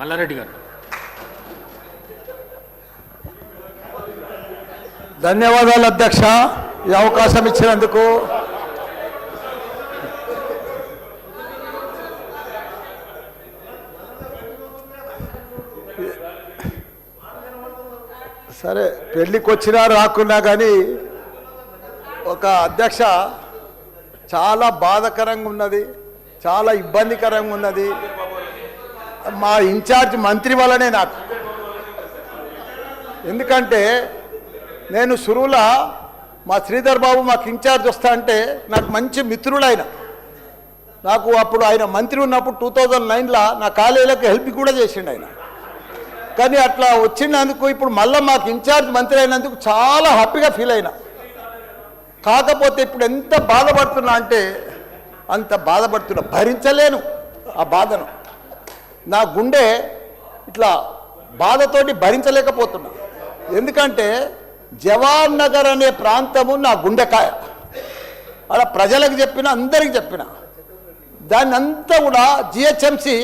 మల్లారెడ్డి గారు. ధన్యవాదాలు అధ్యక్ష, ఈ అవకాశం ఇచ్చినందుకు. సరే, పెళ్ళికి వచ్చినా రాకున్నా కానీ ఒక అధ్యక్ష చాలా బాధాకరంగా ఉన్నది, చాలా ఇబ్బందికరంగా ఉన్నది. మా ఇన్ఛార్జ్ మంత్రి వల్లనే నాకు. ఎందుకంటే నేను సురువుల మా శ్రీధర్ బాబు మాకు ఇన్ఛార్జ్ వస్తా అంటే నాకు మంచి మిత్రుడు ఆయన. నాకు అప్పుడు ఆయన మంత్రి ఉన్నప్పుడు 2009లో నా కాలేజీలకు హెల్ప్ కూడా చేసిండు ఆయన. కానీ అట్లా వచ్చినందుకు ఇప్పుడు మళ్ళీ మాకు ఇన్ఛార్జ్ మంత్రి అయినందుకు చాలా హ్యాపీగా ఫీల్ అయినా. కాకపోతే ఇప్పుడు ఎంత బాధపడుతున్నా అంటే అంత బాధపడుతున్నా, భరించలేను ఆ బాధను. నా గుండె ఇట్లా బాధతోటి భరించలేకపోతున్నా. ఎందుకంటే జవాన్ నగర్ అనే ప్రాంతము నా గుండెకాయ. అలా ప్రజలకు చెప్పిన, అందరికి చెప్పిన, దాన్ని అంతా కూడా జిహెచ్ఎంసి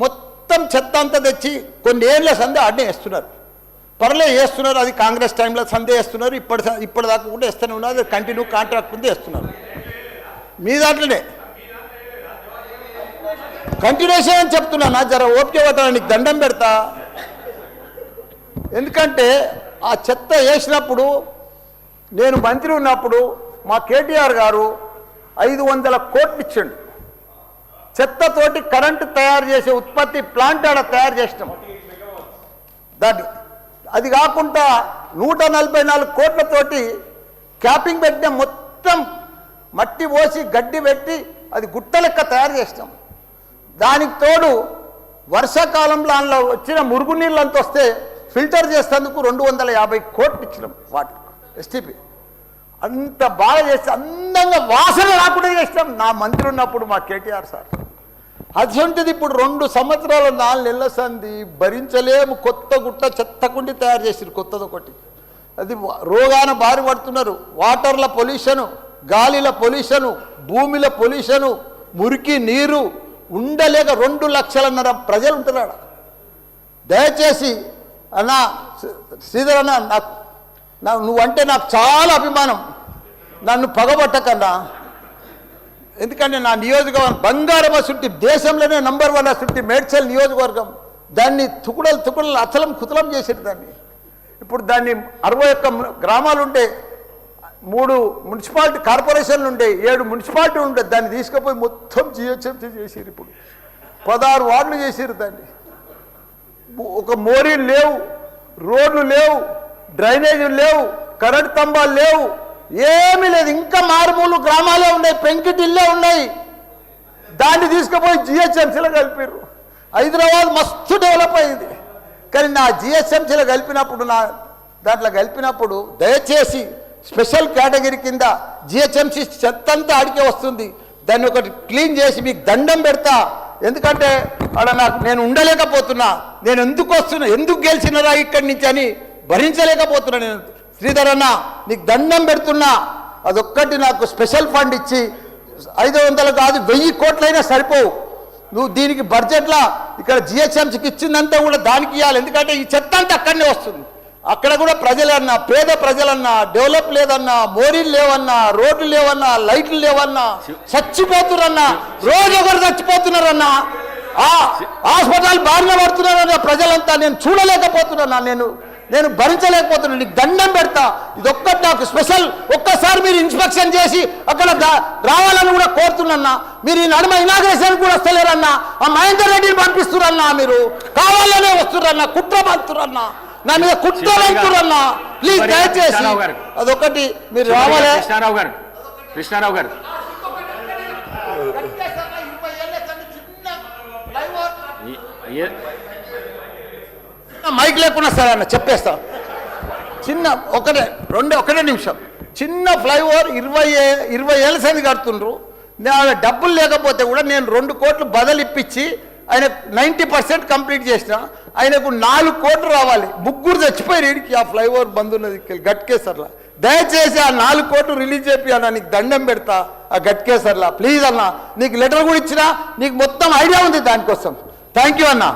మొత్తం చెత్త అంతా తెచ్చి కొన్ని ఏళ్ళ సందే ఆడనే వేస్తున్నారు. వేస్తున్నారు, అది కాంగ్రెస్ టైంలో సందే వేస్తున్నారు, ఇప్పటిదాకా కూడా వేస్తూనే ఉన్నారు. అది కంటిన్యూ కాంట్రాక్ట్ ఉంది వేస్తున్నారు. మీ దాంట్లోనే కంటిన్యూషన్ అని చెప్తున్నా. జర ఓపిక పట్టడానికి దండం పెడతా. ఎందుకంటే ఆ చెత్త వేసినప్పుడు నేను మంత్రి ఉన్నప్పుడు మా కేటీఆర్ గారు 500 కోట్లు ఇచ్చిండు. చెత్తతోటి కరెంటు తయారు చేసే ఉత్పత్తి ప్లాంట్ ఆడ తయారు చేసినాం. దాన్ని అది కాకుండా 144 కోట్లతోటి క్యాపింగ్ పెట్టిన, మొత్తం మట్టి పోసి గడ్డి పెట్టి అది గుట్ట లెక్క తయారు చేసినాం. దానికి తోడు వర్షాకాలంలో అందులో వచ్చిన మురుగునీళ్ళు అంత వస్తే ఫిల్టర్ చేసేందుకు 250 కోట్లు ఇచ్చినాం వాటికి ఎస్టీపీ. అంత బాగా చేస్తే అందంగా వాసన రాకుండా చేసినాం నా మంత్రి ఉన్నప్పుడు మా కేటీఆర్ సార్. అటువంటిది ఇప్పుడు 2 సంవత్సరాల 4 నెలల సంది భరించలేము. కొత్త గుట్ట చెత్తకుండి తయారు చేసారు, కొత్తది ఒకటి. అది రోగాన బారి పడుతున్నారు. వాటర్ల పొల్యూషను, గాలిల పొల్యూషను, భూమిల పొల్యూషను, మురికి నీరు ఉండలేక 2 లక్షలన్నర ప్రజలు ఉంటున్నాడు. దయచేసి అన్నా శ్రీధర్ అన్న, నువ్వంటే నాకు చాలా అభిమానం. నన్ను పగబట్టకన్నా. ఎందుకంటే నా నియోజకవర్గం బంగారం అసుంటి, దేశంలోనే నంబర్ 1 అసుంటి మేడ్చల్ నియోజకవర్గం. దాన్ని తుకుడలు అచలం కుతలం చేసేది దాన్ని. ఇప్పుడు దాన్ని 61 గ్రామాలు ఉండే, 3 మున్సిపాలిటీ కార్పొరేషన్లు ఉండే, 7 మున్సిపాలిటీ ఉండే. దాన్ని తీసుకుపోయి మొత్తం జిహెచ్ఎంసీ చేసారు. ఇప్పుడు 16 వార్డులు చేసారు దాన్ని. ఒక మోరీలు లేవు, రోడ్లు లేవు, డ్రైనేజీలు లేవు, కరెంట్ స్తంభాలు లేవు, ఏమీ లేదు. ఇంకా మారుమూలు గ్రామాలే ఉన్నాయి, పెంకిటిల్లే ఉన్నాయి. దాన్ని తీసుకుపోయి జిహెచ్ఎంసీలో కలిపారు. హైదరాబాద్ మస్తు డెవలప్ అయింది. కానీ నా జిహెచ్ఎంసీలో కలిపినప్పుడు, నా దాంట్లో కలిపినప్పుడు దయచేసి స్పెషల్ కేటగిరీ కింద జిహెచ్ఎంసీ చెత్తంతా ఆడికే వస్తుంది. దాన్ని ఒకటి క్లీన్ చేసి మీకు దండం పెడతా. ఎందుకంటే అక్కడ నేను ఉండలేకపోతున్నా. నేను ఎందుకు వస్తున్నా, ఎందుకు గెలిచినరా ఇక్కడి నుంచి అని భరించలేకపోతున్నా. నేను శ్రీధర్ అన్న నీకు దండం పెడుతున్నా. అదొక్కటి నాకు స్పెషల్ ఫండ్ ఇచ్చి 500 కాదు 1000 కోట్లైనా సరిపోవు. నువ్వు దీనికి బడ్జెట్లో ఇక్కడ జిహెచ్ఎంసీకి ఇచ్చిందంతా కూడా దానికి ఇవ్వాలి. ఎందుకంటే ఈ చెత్త అంతా అక్కడనే వస్తుంది. అక్కడ కూడా ప్రజలన్నా, పేద ప్రజలన్నా, డెవలప్ లేదన్నా, మోరీలు లేవన్నా, రోడ్లు లేవన్నా, లైట్లు లేవన్నా, చచ్చిపోతున్నారన్నా. రోజు ఒకరు చచ్చిపోతున్నారన్నా. హాస్పిటల్ బారిన పడుతున్నారన్న ప్రజలంతా. నేను చూడలేకపోతున్నా, నేను భరించలేకపోతున్నా. నీకు దండం పెడతా. ఇదొక్కటి నాకు స్పెషల్. ఒక్కసారి మీరు ఇన్స్పెక్షన్ చేసి అక్కడ రావాలని కూడా కోరుతున్నా. మీరు ఈ నడుమ ఇనాగ్రేషన్ కూడా వస్తలేరన్నా. ఆ మహేందర్ రెడ్డిని పంపిస్తురన్నా. మీరు కావాలనే వస్తురన్నా, కుట్ర పంపుతురన్నా, నా మీద కుట్ర పంపుతురన్నా. ప్లీజ్ దయచేసి అదొకటి మీరు రావాలి. కృష్ణారావు గారు మైక్ లేకుండా సరే అన్న చెప్పేస్తా. చిన్న ఒకటే నిమిషం. చిన్న ఫ్లైఓవర్ 20 ఏళ్ళ సంది కడుతుండ్రు. డబ్బులు లేకపోతే కూడా నేను 2 కోట్లు బదలిప్పించి ఆయన 90% కంప్లీట్ చేసిన. ఆయనకు 4 కోట్లు రావాలి. 3 చచ్చిపోయి వీడికి ఆ ఫ్లైఓవర్ బంద్ ఉన్నది గట్కేసర్లా. దయచేసి ఆ 4 కోట్లు రిలీజ్ చేపి అన్న, నీకు దండం పెడతా. ఆ గట్కేసర్లా ప్లీజ్ అన్న. నీకు లెటర్ కూడా ఇచ్చినా, నీకు మొత్తం ఐడియా ఉంది దానికోసం. థ్యాంక్ యూ అన్న.